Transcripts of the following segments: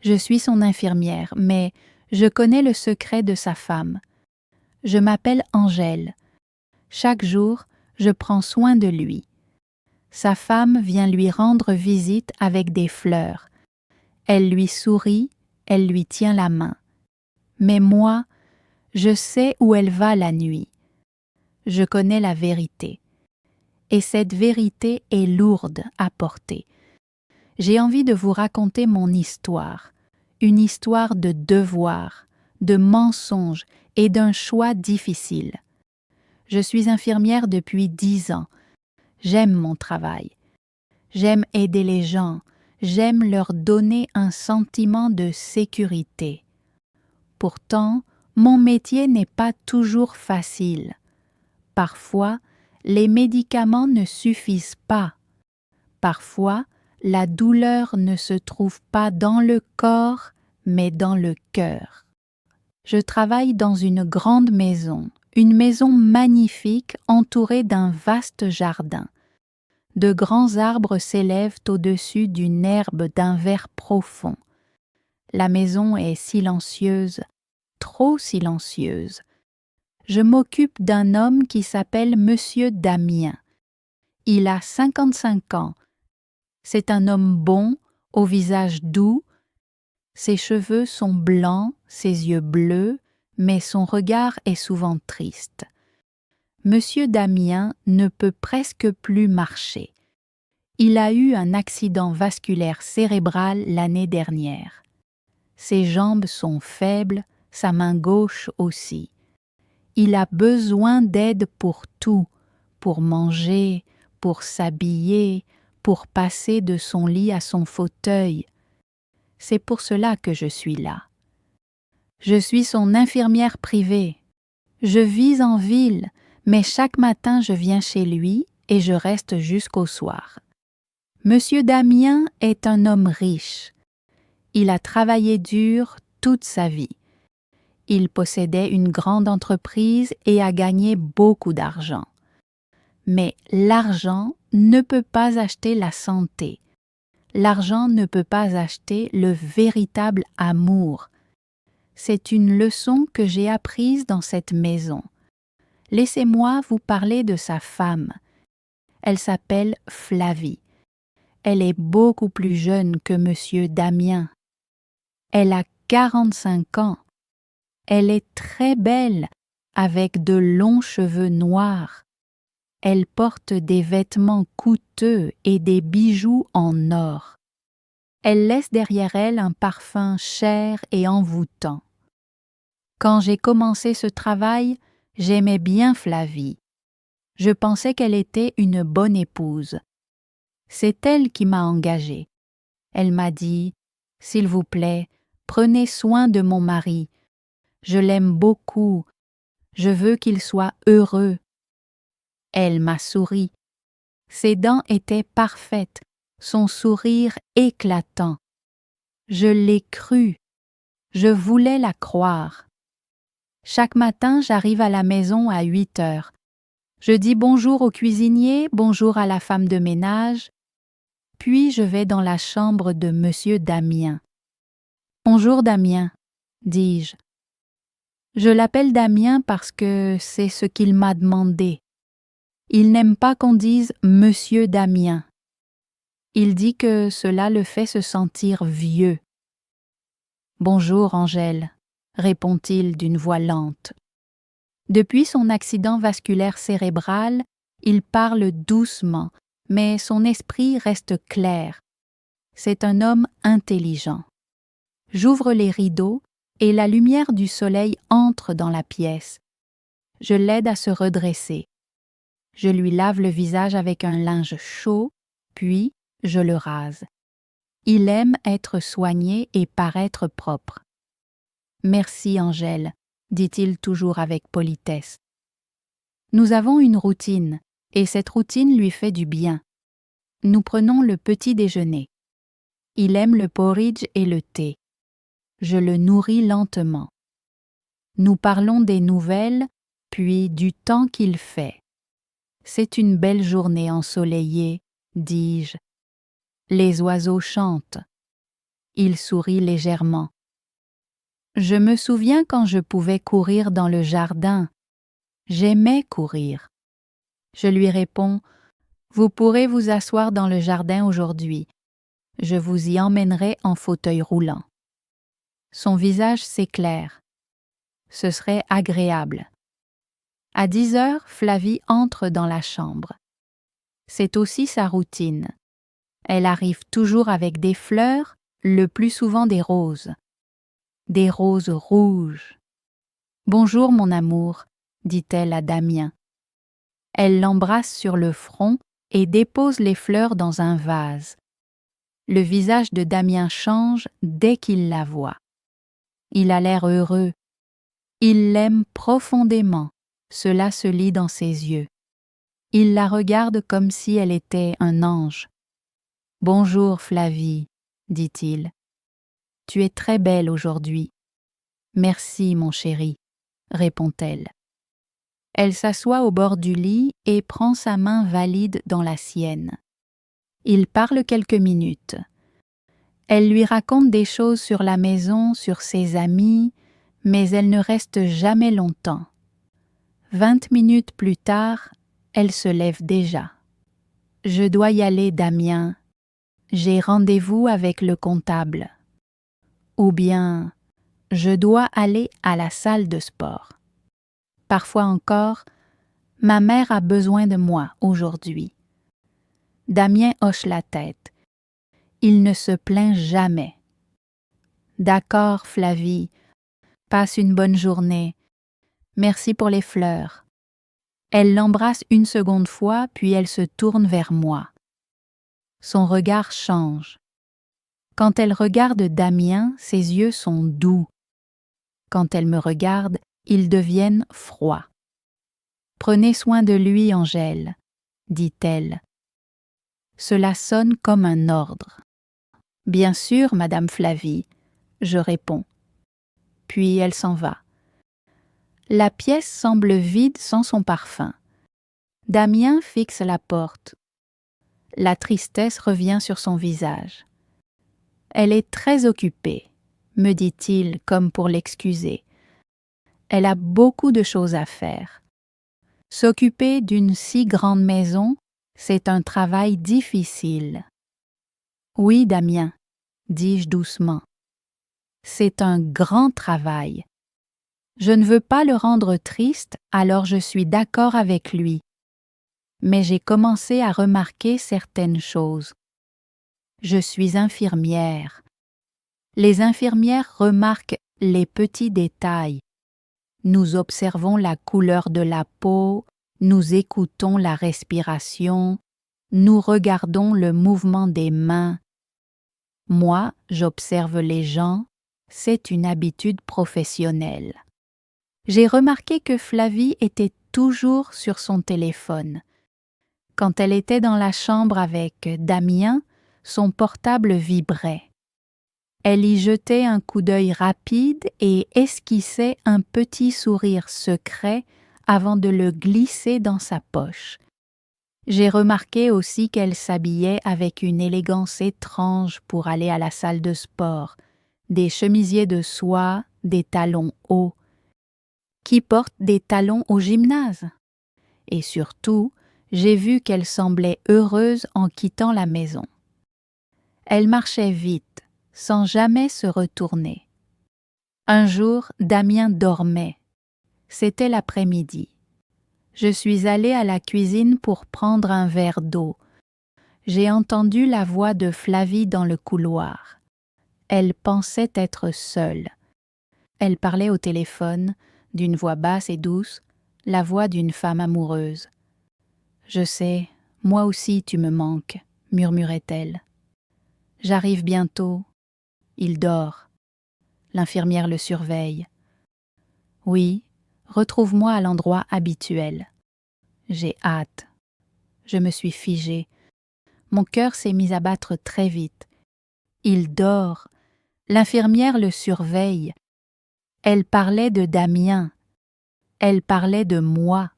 Je suis son infirmière, mais je connais le secret de sa femme. Je m'appelle Angèle. Chaque jour, je prends soin de lui. Sa femme vient lui rendre visite avec des fleurs. Elle lui sourit, elle lui tient la main. Mais moi, je sais où elle va la nuit. Je connais la vérité. Et cette vérité est lourde à porter. J'ai envie de vous raconter mon histoire, une histoire de devoir, de mensonges et d'un choix difficile. Je suis infirmière depuis 10 ans. J'aime mon travail. J'aime aider les gens. J'aime leur donner un sentiment de sécurité. Pourtant, mon métier n'est pas toujours facile. Parfois, les médicaments ne suffisent pas. Parfois, la douleur ne se trouve pas dans le corps, mais dans le cœur. Je travaille dans une grande maison, une maison magnifique entourée d'un vaste jardin. De grands arbres s'élèvent au-dessus d'une herbe d'un vert profond. La maison est silencieuse, trop silencieuse. Je m'occupe d'un homme qui s'appelle Monsieur Damien. Il a 55 ans. C'est un homme bon, au visage doux. Ses cheveux sont blancs, ses yeux bleus, mais son regard est souvent triste. Monsieur Damien ne peut presque plus marcher. Il a eu un accident vasculaire cérébral l'année dernière. Ses jambes sont faibles, sa main gauche aussi. Il a besoin d'aide pour tout, pour manger, pour s'habiller, pour passer de son lit à son fauteuil. C'est pour cela que je suis là. Je suis son infirmière privée. Je vis en ville, mais chaque matin je viens chez lui et je reste jusqu'au soir. Monsieur Damien est un homme riche. Il a travaillé dur toute sa vie. Il possédait une grande entreprise et a gagné beaucoup d'argent. Mais l'argent ne peut pas acheter la santé. L'argent ne peut pas acheter le véritable amour. C'est une leçon que j'ai apprise dans cette maison. Laissez-moi vous parler de sa femme. Elle s'appelle Flavie. Elle est beaucoup plus jeune que Monsieur Damien. Elle a 45 ans. Elle est très belle, avec de longs cheveux noirs. Elle porte des vêtements coûteux et des bijoux en or. Elle laisse derrière elle un parfum cher et envoûtant. Quand j'ai commencé ce travail, j'aimais bien Flavie. Je pensais qu'elle était une bonne épouse. C'est elle qui m'a engagée. Elle m'a dit « S'il vous plaît, prenez soin de mon mari. Je l'aime beaucoup. Je veux qu'il soit heureux. » Elle m'a souri. Ses dents étaient parfaites, son sourire éclatant. Je l'ai cru. Je voulais la croire. Chaque matin, j'arrive à la maison à 8 heures. Je dis bonjour au cuisinier, bonjour à la femme de ménage, puis je vais dans la chambre de Monsieur Damien. « Bonjour Damien », dis-je. Je l'appelle Damien parce que c'est ce qu'il m'a demandé. Il n'aime pas qu'on dise « Monsieur Damien ». Il dit que cela le fait se sentir vieux. « Bonjour Angèle », répond-il d'une voix lente. Depuis son accident vasculaire cérébral, il parle doucement, mais son esprit reste clair. C'est un homme intelligent. J'ouvre les rideaux et la lumière du soleil entre dans la pièce. Je l'aide à se redresser. Je lui lave le visage avec un linge chaud, puis je le rase. Il aime être soigné et paraître propre. « Merci, Angèle », dit-il toujours avec politesse. Nous avons une routine, et cette routine lui fait du bien. Nous prenons le petit déjeuner. Il aime le porridge et le thé. Je le nourris lentement. Nous parlons des nouvelles, puis du temps qu'il fait. C'est une belle journée ensoleillée, dis-je. Les oiseaux chantent. Il sourit légèrement. Je me souviens quand je pouvais courir dans le jardin. J'aimais courir. Je lui réponds, vous pourrez vous asseoir dans le jardin aujourd'hui. Je vous y emmènerai en fauteuil roulant. Son visage s'éclaire. Ce serait agréable. À 10 heures, Flavie entre dans la chambre. C'est aussi sa routine. Elle arrive toujours avec des fleurs, le plus souvent des roses. Des roses rouges. « Bonjour mon amour », dit-elle à Damien. Elle l'embrasse sur le front et dépose les fleurs dans un vase. Le visage de Damien change dès qu'il la voit. Il a l'air heureux. Il l'aime profondément, cela se lit dans ses yeux. Il la regarde comme si elle était un ange. « Bonjour Flavie », dit-il. « Tu es très belle aujourd'hui. »« Merci mon chéri », répond-elle. Elle s'assoit au bord du lit et prend sa main valide dans la sienne. Ils parlent quelques minutes. Elle lui raconte des choses sur la maison, sur ses amis, mais elle ne reste jamais longtemps. 20 minutes plus tard, elle se lève déjà. « Je dois y aller, Damien. J'ai rendez-vous avec le comptable. » Ou bien « Je dois aller à la salle de sport. » Parfois encore, « Ma mère a besoin de moi aujourd'hui. » Damien hoche la tête. Il ne se plaint jamais. « D'accord, Flavie. Passe une bonne journée. Merci pour les fleurs. » Elle l'embrasse une seconde fois, puis elle se tourne vers moi. Son regard change. Quand elle regarde Damien, ses yeux sont doux. Quand elle me regarde, ils deviennent froids. « Prenez soin de lui, Angèle, » dit-elle. Cela sonne comme un ordre. « Bien sûr, Madame Flavie, » je réponds. Puis elle s'en va. La pièce semble vide sans son parfum. Damien fixe la porte. La tristesse revient sur son visage. « Elle est très occupée, » me dit-il comme pour l'excuser. Elle a beaucoup de choses à faire. S'occuper d'une si grande maison, c'est un travail difficile. « Oui, Damien, » dis-je doucement. « C'est un grand travail. Je ne veux pas le rendre triste, alors je suis d'accord avec lui. Mais j'ai commencé à remarquer certaines choses. Je suis infirmière. Les infirmières remarquent les petits détails. Nous observons la couleur de la peau, nous écoutons la respiration, nous regardons le mouvement des mains. Moi, j'observe les gens, c'est une habitude professionnelle. J'ai remarqué que Flavie était toujours sur son téléphone. Quand elle était dans la chambre avec Damien, son portable vibrait. Elle y jetait un coup d'œil rapide et esquissait un petit sourire secret avant de le glisser dans sa poche. J'ai remarqué aussi qu'elle s'habillait avec une élégance étrange pour aller à la salle de sport, des chemisiers de soie, des talons hauts. Qui porte des talons au gymnase? Et surtout, j'ai vu qu'elle semblait heureuse en quittant la maison. Elle marchait vite, sans jamais se retourner. Un jour, Damien dormait. C'était l'après-midi. Je suis allée à la cuisine pour prendre un verre d'eau. J'ai entendu la voix de Flavie dans le couloir. Elle pensait être seule. Elle parlait au téléphone, d'une voix basse et douce, la voix d'une femme amoureuse. « Je sais, moi aussi tu me manques », murmurait-elle. « J'arrive bientôt. » Il dort. L'infirmière le surveille. « Oui, retrouve-moi à l'endroit habituel. » J'ai hâte. Je me suis figée. Mon cœur s'est mis à battre très vite. Il dort. L'infirmière le surveille. Elle parlait de Damien. Elle parlait de moi.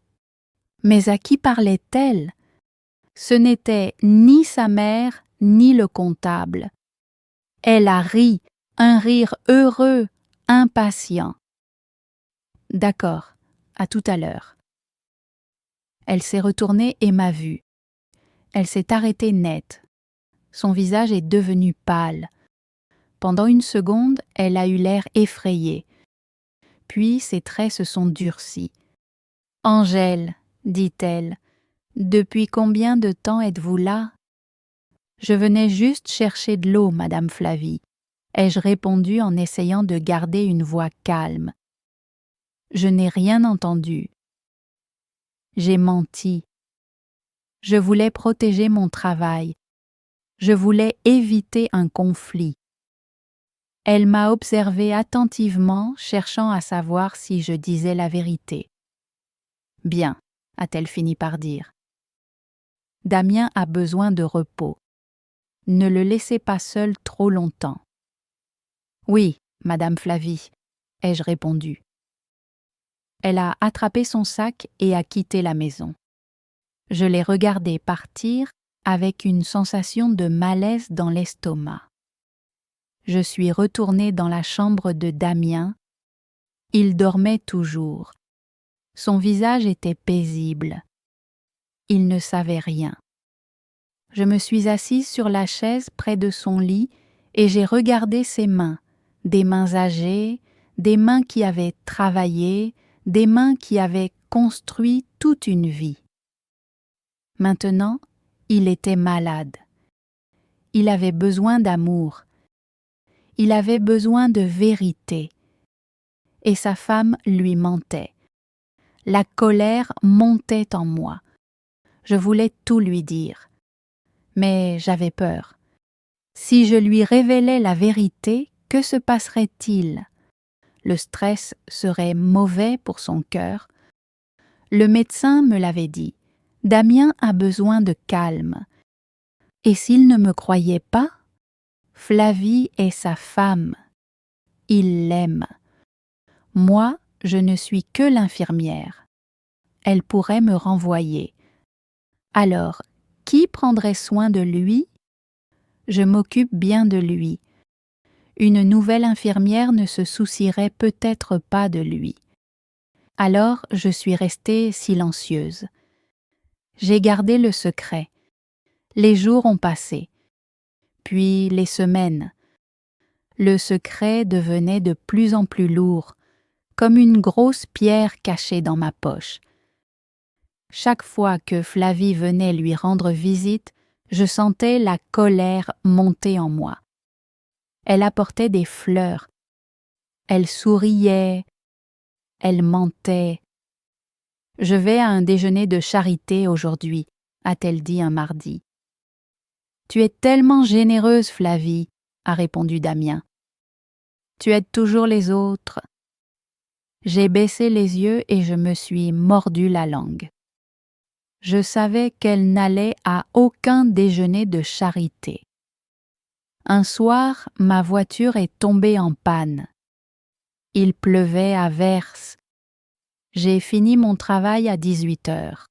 Mais à qui parlait-elle? Ce n'était ni sa mère, ni le comptable. Elle a ri, un rire heureux, impatient. D'accord, à tout à l'heure. Elle s'est retournée et m'a vue. Elle s'est arrêtée net. Son visage est devenu pâle. Pendant une seconde, elle a eu l'air effrayée. Puis ses traits se sont durcis. « Angèle, dit-elle, depuis combien de temps êtes-vous là ?»« Je venais juste chercher de l'eau, Madame Flavie, » ai-je répondu en essayant de garder une voix calme. Je n'ai rien entendu. J'ai menti. Je voulais protéger mon travail. Je voulais éviter un conflit. Elle m'a observé attentivement, cherchant à savoir si je disais la vérité. « Bien, » a-t-elle fini par dire. « Damien a besoin de repos. Ne le laissez pas seul trop longtemps. »« Oui, Madame Flavie, » ai-je répondu. Elle a attrapé son sac et a quitté la maison. Je l'ai regardée partir avec une sensation de malaise dans l'estomac. Je suis retournée dans la chambre de Damien. Il dormait toujours. Son visage était paisible. Il ne savait rien. Je me suis assise sur la chaise près de son lit et j'ai regardé ses mains, des mains âgées, des mains qui avaient travaillé, des mains qui avaient construit toute une vie. Maintenant, il était malade. Il avait besoin d'amour. Il avait besoin de vérité. Et sa femme lui mentait. La colère montait en moi. Je voulais tout lui dire. Mais j'avais peur. Si je lui révélais la vérité, que se passerait-il? Le stress serait mauvais pour son cœur. Le médecin me l'avait dit. Damien a besoin de calme. Et s'il ne me croyait pas? Flavie est sa femme. Il l'aime. Moi, je ne suis que l'infirmière. Elle pourrait me renvoyer. Alors, qui prendrait soin de lui? Je m'occupe bien de lui. Une nouvelle infirmière ne se soucierait peut-être pas de lui. Alors, je suis restée silencieuse. J'ai gardé le secret. Les jours ont passé. Puis les semaines. Le secret devenait de plus en plus lourd, comme une grosse pierre cachée dans ma poche. Chaque fois que Flavie venait lui rendre visite, je sentais la colère monter en moi. Elle apportait des fleurs. Elle souriait. Elle mentait. « Je vais à un déjeuner de charité aujourd'hui », a-t-elle dit un mardi. « Tu es tellement généreuse, Flavie », a répondu Damien. « Tu aides toujours les autres. » J'ai baissé les yeux et je me suis mordu la langue. Je savais qu'elle n'allait à aucun déjeuner de charité. Un soir, ma voiture est tombée en panne. Il pleuvait à verse. J'ai fini mon travail à 18h.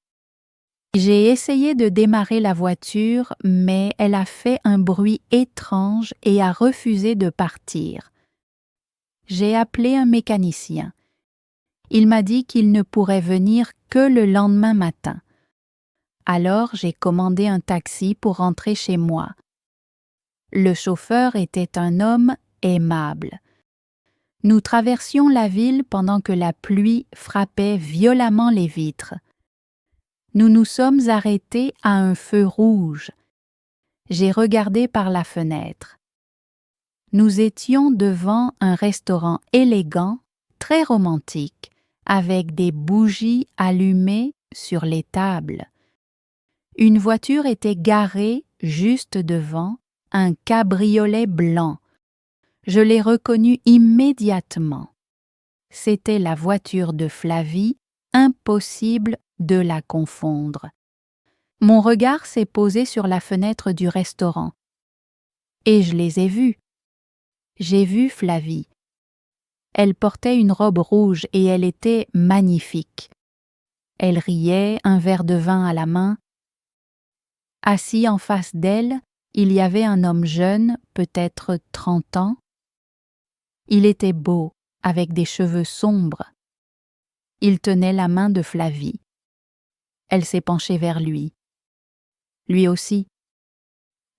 J'ai essayé de démarrer la voiture, mais elle a fait un bruit étrange et a refusé de partir. J'ai appelé un mécanicien. Il m'a dit qu'il ne pourrait venir que le lendemain matin. Alors j'ai commandé un taxi pour rentrer chez moi. Le chauffeur était un homme aimable. Nous traversions la ville pendant que la pluie frappait violemment les vitres. Nous nous sommes arrêtés à un feu rouge. J'ai regardé par la fenêtre. Nous étions devant un restaurant élégant, très romantique, avec des bougies allumées sur les tables. Une voiture était garée juste devant, un cabriolet blanc. Je l'ai reconnue immédiatement. C'était la voiture de Flavie, impossible de la confondre. Mon regard s'est posé sur la fenêtre du restaurant. Et je les ai vus. J'ai vu Flavie. Elle portait une robe rouge et elle était magnifique. Elle riait, un verre de vin à la main. Assis en face d'elle, il y avait un homme jeune, peut-être 30 ans. Il était beau, avec des cheveux sombres. Il tenait la main de Flavie. Elle s'est penchée vers lui. Lui aussi.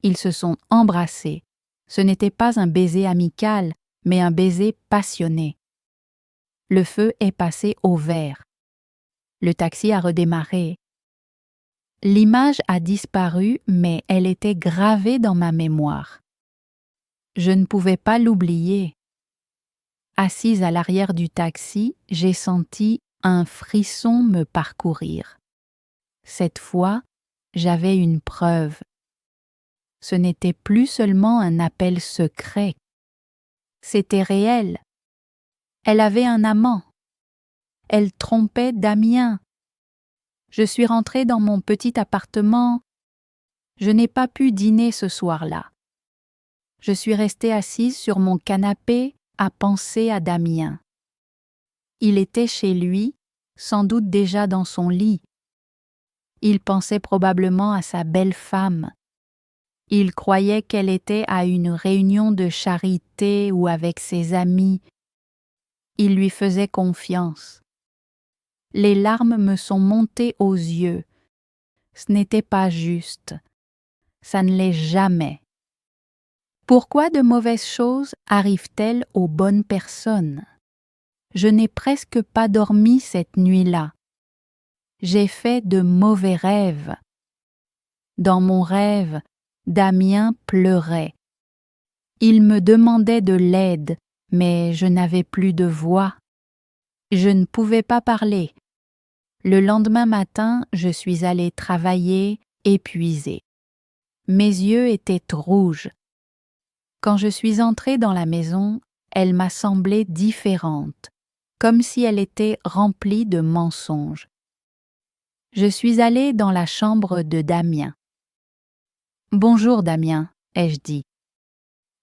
Ils se sont embrassés. Ce n'était pas un baiser amical, mais un baiser passionné. Le feu est passé au vert. Le taxi a redémarré. L'image a disparu, mais elle était gravée dans ma mémoire. Je ne pouvais pas l'oublier. Assise à l'arrière du taxi, j'ai senti un frisson me parcourir. Cette fois, j'avais une preuve. Ce n'était plus seulement un appel secret. C'était réel. Elle avait un amant. Elle trompait Damien. Je suis rentrée dans mon petit appartement. Je n'ai pas pu dîner ce soir-là. Je suis restée assise sur mon canapé à penser à Damien. Il était chez lui, sans doute déjà dans son lit. Il pensait probablement à sa belle femme. Il croyait qu'elle était à une réunion de charité ou avec ses amis. Il lui faisait confiance. Les larmes me sont montées aux yeux. Ce n'était pas juste. Ça ne l'est jamais. Pourquoi de mauvaises choses arrivent-elles aux bonnes personnes? Je n'ai presque pas dormi cette nuit-là. J'ai fait de mauvais rêves. Dans mon rêve, Damien pleurait. Il me demandait de l'aide, mais je n'avais plus de voix. Je ne pouvais pas parler. Le lendemain matin, je suis allée travailler, épuisée. Mes yeux étaient rouges. Quand je suis entrée dans la maison, elle m'a semblé différente, comme si elle était remplie de mensonges. Je suis allée dans la chambre de Damien. « Bonjour Damien », ai-je dit.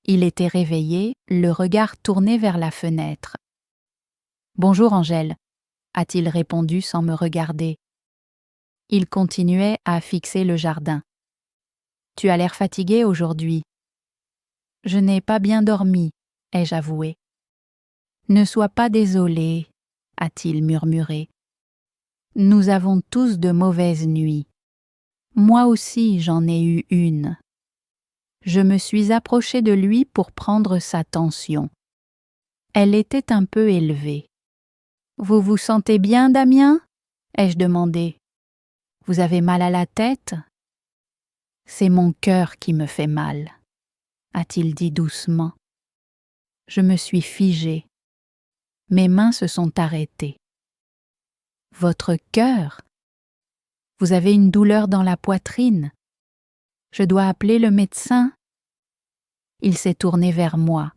Il était réveillé, le regard tourné vers la fenêtre. « Bonjour Angèle », a-t-il répondu sans me regarder. Il continuait à fixer le jardin. « Tu as l'air fatigué aujourd'hui. »« Je n'ai pas bien dormi, » ai-je avoué. « Ne sois pas désolé, » a-t-il murmuré. « Nous avons tous de mauvaises nuits. Moi aussi j'en ai eu une. » Je me suis approchée de lui pour prendre sa tension. Elle était un peu élevée. « Vous vous sentez bien, Damien ?» ai-je demandé. « Vous avez mal à la tête ?»« C'est mon cœur qui me fait mal, » a-t-il dit doucement. Je me suis figée. Mes mains se sont arrêtées. « Votre cœur ? Vous avez une douleur dans la poitrine. Je dois appeler le médecin. » Il s'est tourné vers moi.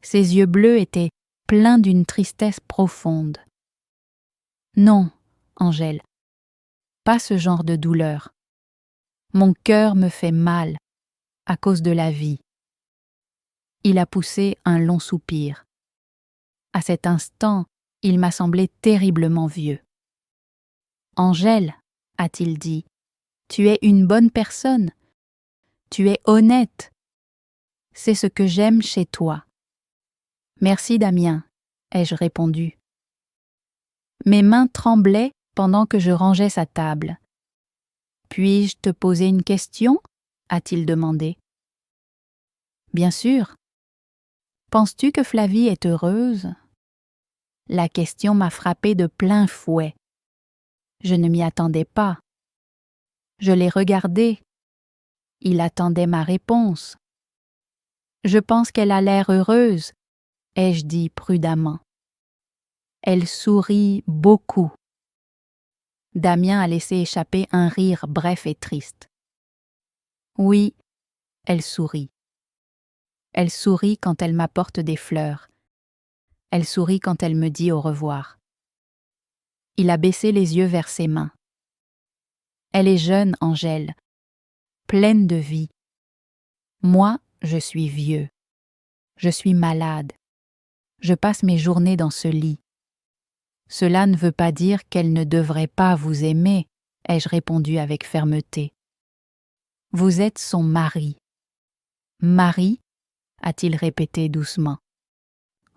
Ses yeux bleus étaient pleins d'une tristesse profonde. « Non, Angèle, pas ce genre de douleur. Mon cœur me fait mal à cause de la vie. » Il a poussé un long soupir. À cet instant, il m'a semblé terriblement vieux. « Angèle, » a-t-il dit, « tu es une bonne personne. Tu es honnête. C'est ce que j'aime chez toi. »« Merci, Damien, » ai-je répondu. Mes mains tremblaient pendant que je rangeais sa table. « Puis-je te poser une question ?» a-t-il demandé. « Bien sûr. Penses-tu que Flavie est heureuse ?» La question m'a frappée de plein fouet. Je ne m'y attendais pas. Je l'ai regardé. Il attendait ma réponse. « Je pense qu'elle a l'air heureuse, » ai-je dit prudemment. Elle sourit beaucoup. Damien a laissé échapper un rire bref et triste. Oui, elle sourit. Elle sourit quand elle m'apporte des fleurs. Elle sourit quand elle me dit au revoir. Il a baissé les yeux vers ses mains. Elle est jeune, Angèle, pleine de vie. Moi, je suis vieux. Je suis malade. Je passe mes journées dans ce lit. Cela ne veut pas dire qu'elle ne devrait pas vous aimer, ai-je répondu avec fermeté. Vous êtes son mari. Mari, a-t-il répété doucement.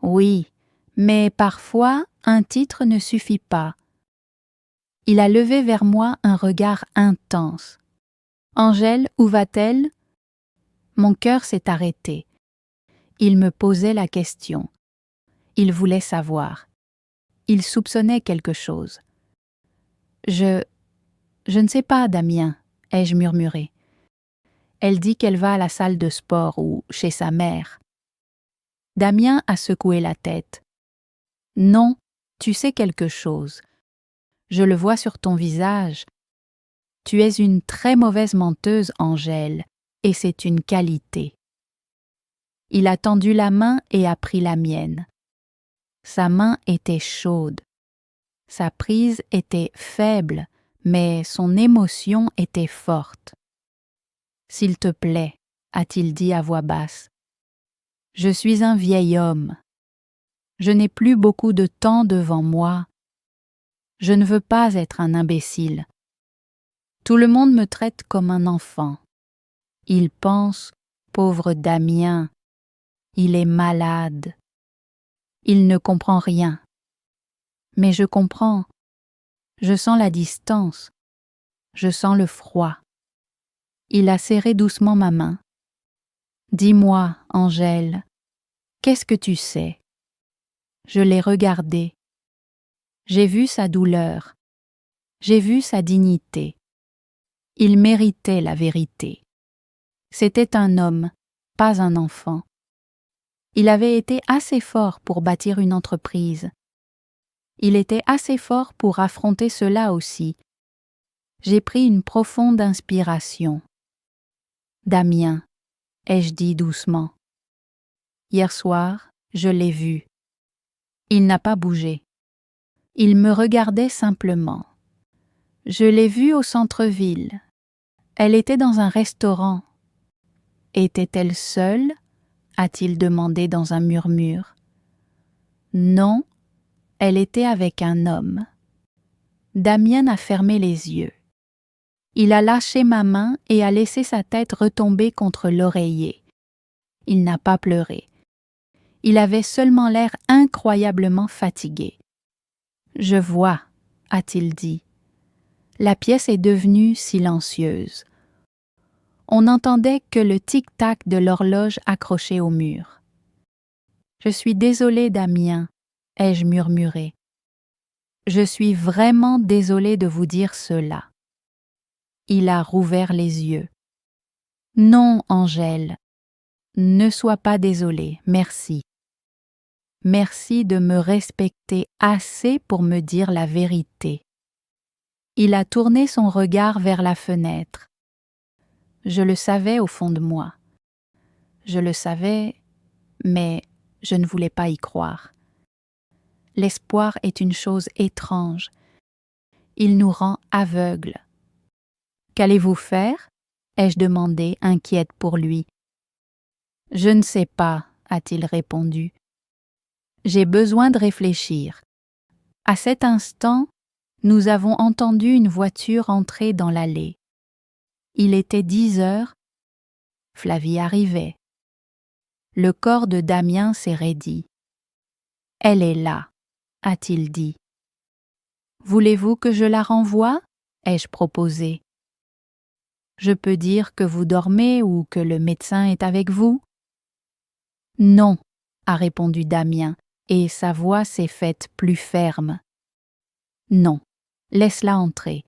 Oui, mais parfois un titre ne suffit pas. Il a levé vers moi un regard intense. Angèle, où va-t-elle? Mon cœur s'est arrêté. Il me posait la question. Il voulait savoir. Il soupçonnait quelque chose. Je ne sais pas, Damien, ai-je murmuré. Elle dit qu'elle va à la salle de sport ou chez sa mère. Damien a secoué la tête. Non, tu sais quelque chose. Je le vois sur ton visage. Tu es une très mauvaise menteuse, Angèle, et c'est une qualité. Il a tendu la main et a pris la mienne. Sa main était chaude. Sa prise était faible, mais son émotion était forte. « S'il te plaît, a-t-il dit à voix basse. Je suis un vieil homme. Je n'ai plus beaucoup de temps devant moi. Je ne veux pas être un imbécile. Tout le monde me traite comme un enfant. Ils pensent, pauvre Damien, il est malade. Il ne comprend rien. Mais je comprends. Je sens la distance. Je sens le froid. Il a serré doucement ma main. Dis-moi, Angèle, qu'est-ce que tu sais? Je l'ai regardé. J'ai vu sa douleur. J'ai vu sa dignité. Il méritait la vérité. C'était un homme, pas un enfant. Il avait été assez fort pour bâtir une entreprise. Il était assez fort pour affronter cela aussi. J'ai pris une profonde inspiration. Damien, ai-je dit doucement. Hier soir, je l'ai vu. Il n'a pas bougé. Il me regardait simplement. Je l'ai vue au centre-ville. Elle était dans un restaurant. Était-elle seule? A-t-il demandé dans un murmure. Non, elle était avec un homme. Damien a fermé les yeux. Il a lâché ma main et a laissé sa tête retomber contre l'oreiller. Il n'a pas pleuré. Il avait seulement l'air incroyablement fatigué. « Je vois, a-t-il dit. » La pièce est devenue silencieuse. On n'entendait que le tic-tac de l'horloge accrochée au mur. « Je suis désolée, Damien, » ai-je murmuré. « Je suis vraiment désolée de vous dire cela. » Il a rouvert les yeux. « Non, Angèle, ne sois pas désolée, merci. Merci de me respecter assez pour me dire la vérité. » Il a tourné son regard vers la fenêtre. Je le savais au fond de moi. Je le savais, mais je ne voulais pas y croire. L'espoir est une chose étrange. Il nous rend aveugles. « Qu'allez-vous faire ?» ai-je demandé, inquiète pour lui. « Je ne sais pas, » a-t-il répondu. « J'ai besoin de réfléchir. » À cet instant, nous avons entendu une voiture entrer dans l'allée. Il était 10 heures. Flavie arrivait. Le corps de Damien s'est raidi. « Elle est là, » a-t-il dit. « Voulez-vous que je la renvoie ?» ai-je proposé. « Je peux dire que vous dormez ou que le médecin est avec vous ?» « Non, » a répondu Damien, et sa voix s'est faite plus ferme. « Non, laisse-la entrer.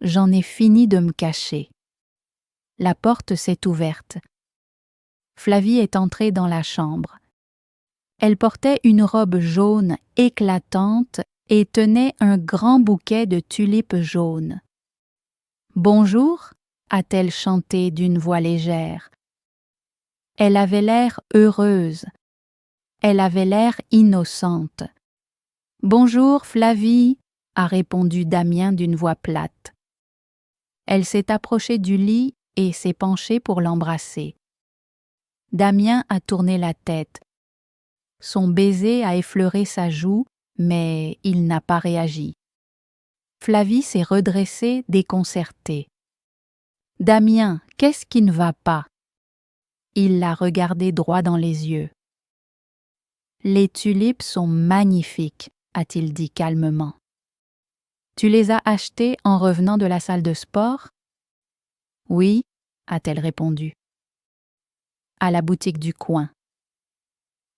J'en ai fini de me cacher. » La porte s'est ouverte. Flavie est entrée dans la chambre. Elle portait une robe jaune éclatante et tenait un grand bouquet de tulipes jaunes. « Bonjour » a-t-elle chanté d'une voix légère. Elle avait l'air heureuse. Elle avait l'air innocente. « Bonjour, Flavie » a répondu Damien d'une voix plate. Elle s'est approchée du lit et s'est penchée pour l'embrasser. Damien a tourné la tête. Son baiser a effleuré sa joue, mais il n'a pas réagi. Flavie s'est redressée déconcertée. Damien, qu'est-ce qui ne va pas? Il l'a regardé droit dans les yeux. Les tulipes sont magnifiques, a-t-il dit calmement. Tu les as achetées en revenant de la salle de sport? Oui, a-t-elle répondu. À la boutique du coin.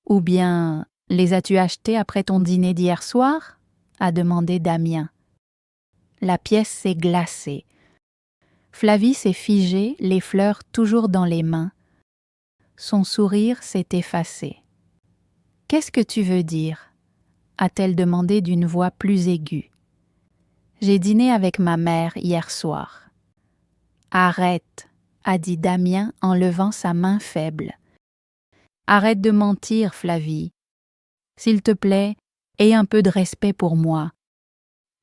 Ou bien, les as-tu achetées après ton dîner d'hier soir? A demandé Damien. La pièce s'est glacée. Flavie s'est figée, les fleurs toujours dans les mains. Son sourire s'est effacé. « Qu'est-ce que tu veux dire ?» a-t-elle demandé d'une voix plus aiguë. « J'ai dîné avec ma mère hier soir. »« Arrête !» a dit Damien en levant sa main faible. « Arrête de mentir, Flavie. S'il te plaît, aie un peu de respect pour moi.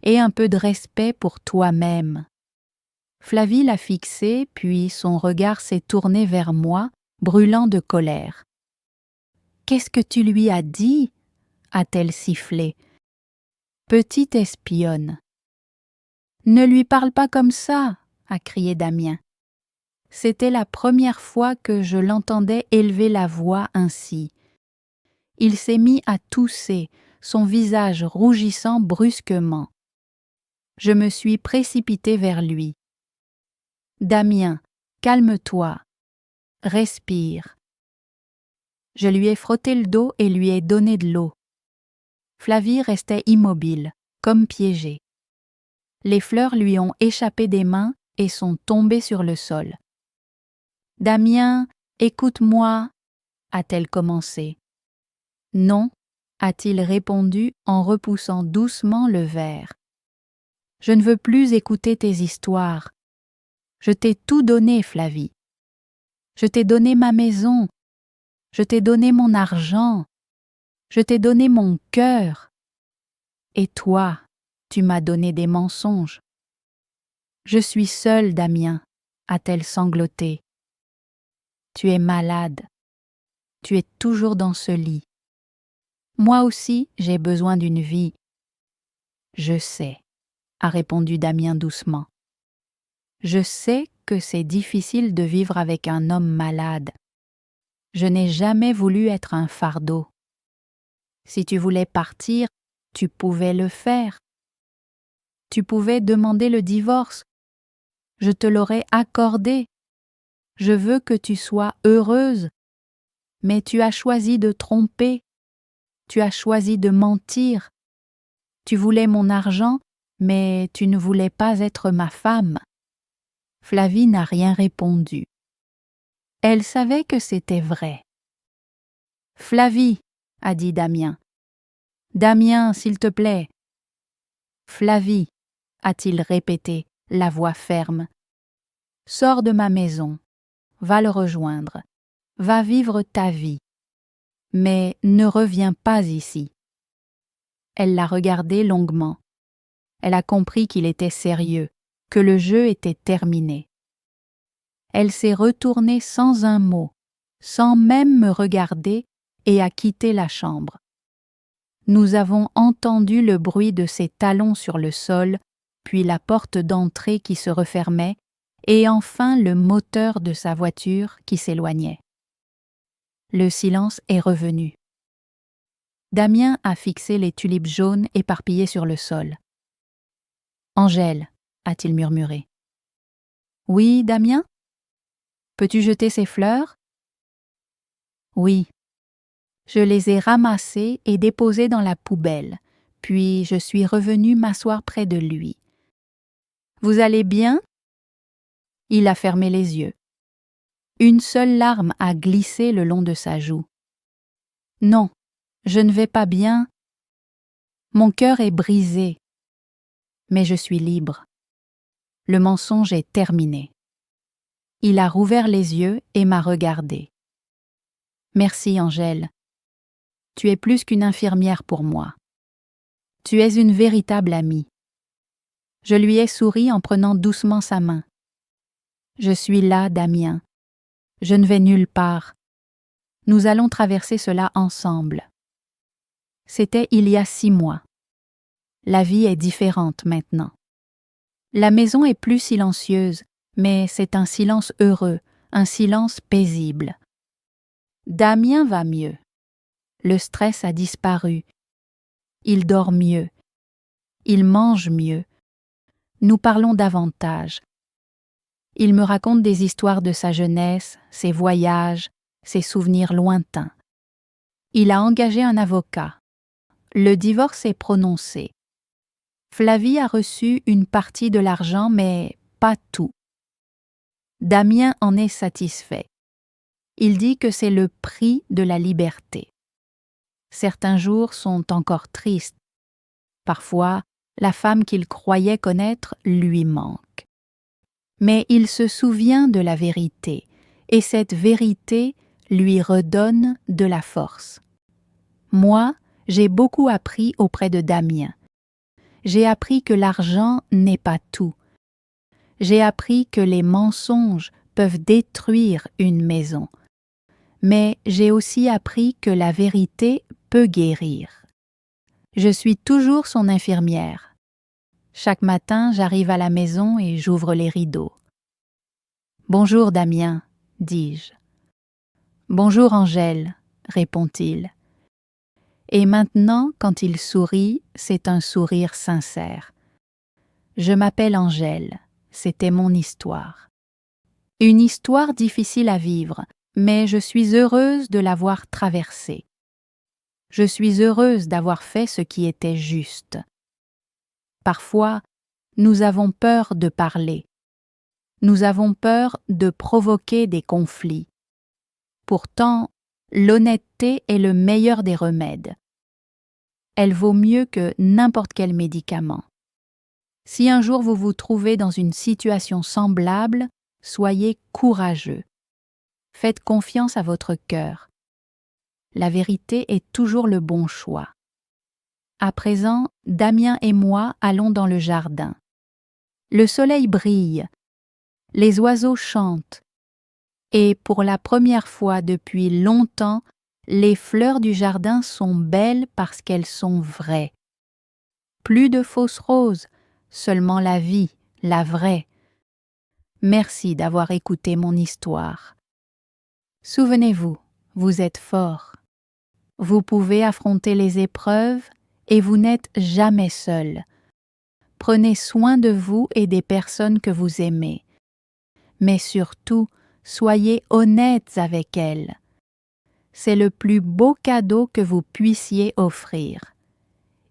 Aie un peu de respect pour toi-même. » Flavie l'a fixé, puis son regard s'est tourné vers moi, brûlant de colère. « Qu'est-ce que tu lui as dit ?» a-t-elle sifflé. « Petite espionne. »« Ne lui parle pas comme ça !» a crié Damien. C'était la première fois que je l'entendais élever la voix ainsi. Il s'est mis à tousser, son visage rougissant brusquement. Je me suis précipitée vers lui. « Damien, calme-toi. Respire. » Je lui ai frotté le dos et lui ai donné de l'eau. Flavie restait immobile, comme piégée. Les fleurs lui ont échappé des mains et sont tombées sur le sol. « Damien, écoute-moi » a-t-elle commencé. « Non » a-t-il répondu en repoussant doucement le verre. « Je ne veux plus écouter tes histoires. Je t'ai tout donné, Flavie. Je t'ai donné ma maison. Je t'ai donné mon argent. Je t'ai donné mon cœur. Et toi, tu m'as donné des mensonges. Je suis seule, Damien, a-t-elle sangloté. Tu es malade. Tu es toujours dans ce lit. Moi aussi, j'ai besoin d'une vie. Je sais, a répondu Damien doucement. Je sais que c'est difficile de vivre avec un homme malade. Je n'ai jamais voulu être un fardeau. Si tu voulais partir, tu pouvais le faire. Tu pouvais demander le divorce. Je te l'aurais accordé. Je veux que tu sois heureuse. Mais tu as choisi de tromper. Tu as choisi de mentir. Tu voulais mon argent, mais tu ne voulais pas être ma femme. Flavie n'a rien répondu. Elle savait que c'était vrai. « Flavie !» a dit Damien. « Damien, s'il te plaît. »« Flavie !» a-t-il répété, la voix ferme. « Sors de ma maison. Va le rejoindre. Va vivre ta vie. Mais ne reviens pas ici. » Elle l'a regardé longuement. Elle a compris qu'il était sérieux, que le jeu était terminé. Elle s'est retournée sans un mot, sans même me regarder, et a quitté la chambre. Nous avons entendu le bruit de ses talons sur le sol, puis la porte d'entrée qui se refermait, et enfin le moteur de sa voiture qui s'éloignait. Le silence est revenu. Damien a fixé les tulipes jaunes éparpillées sur le sol. « Angèle, » a-t-il murmuré. « Oui, Damien ? Peux-tu jeter ces fleurs ? » « Oui. » Je les ai ramassées et déposées dans la poubelle, puis je suis revenue m'asseoir près de lui. « Vous allez bien ?» Il a fermé les yeux. Une seule larme a glissé le long de sa joue. « Non, je ne vais pas bien. Mon cœur est brisé. Mais je suis libre. Le mensonge est terminé. » Il a rouvert les yeux et m'a regardé. « Merci, Angèle. Tu es plus qu'une infirmière pour moi. Tu es une véritable amie. » Je lui ai souri en prenant doucement sa main. « Je suis là, Damien. Je ne vais nulle part. Nous allons traverser cela ensemble. » C'était il y a 6 mois. La vie est différente maintenant. La maison est plus silencieuse, mais c'est un silence heureux, un silence paisible. Damien va mieux. Le stress a disparu. Il dort mieux. Il mange mieux. Nous parlons davantage. Il me raconte des histoires de sa jeunesse, ses voyages, ses souvenirs lointains. Il a engagé un avocat. Le divorce est prononcé. Flavie a reçu une partie de l'argent, mais pas tout. Damien en est satisfait. Il dit que c'est le prix de la liberté. Certains jours sont encore tristes. Parfois, la femme qu'il croyait connaître lui manque. Mais il se souvient de la vérité, et cette vérité lui redonne de la force. Moi, j'ai beaucoup appris auprès de Damien. J'ai appris que l'argent n'est pas tout. J'ai appris que les mensonges peuvent détruire une maison. Mais j'ai aussi appris que la vérité peut guérir. Je suis toujours son infirmière. Chaque matin, j'arrive à la maison et j'ouvre les rideaux. « Bonjour Damien », dis-je. « Bonjour Angèle », répond-il. Et maintenant, quand il sourit, c'est un sourire sincère. Je m'appelle Angèle, c'était mon histoire. Une histoire difficile à vivre, mais je suis heureuse de l'avoir traversée. Je suis heureuse d'avoir fait ce qui était juste. Parfois, nous avons peur de parler. Nous avons peur de provoquer des conflits. Pourtant, l'honnêteté est le meilleur des remèdes. Elle vaut mieux que n'importe quel médicament. Si un jour vous vous trouvez dans une situation semblable, soyez courageux. Faites confiance à votre cœur. La vérité est toujours le bon choix. À présent, Damien et moi allons dans le jardin. Le soleil brille, les oiseaux chantent, et pour la première fois depuis longtemps, les fleurs du jardin sont belles parce qu'elles sont vraies. Plus de fausses roses, seulement la vie, la vraie. Merci d'avoir écouté mon histoire. Souvenez-vous, vous êtes fort. Vous pouvez affronter les épreuves et vous n'êtes jamais seul. Prenez soin de vous et des personnes que vous aimez. Mais surtout, soyez honnêtes avec elles. C'est le plus beau cadeau que vous puissiez offrir.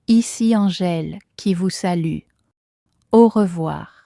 Ici Angèle qui vous salue. Au revoir.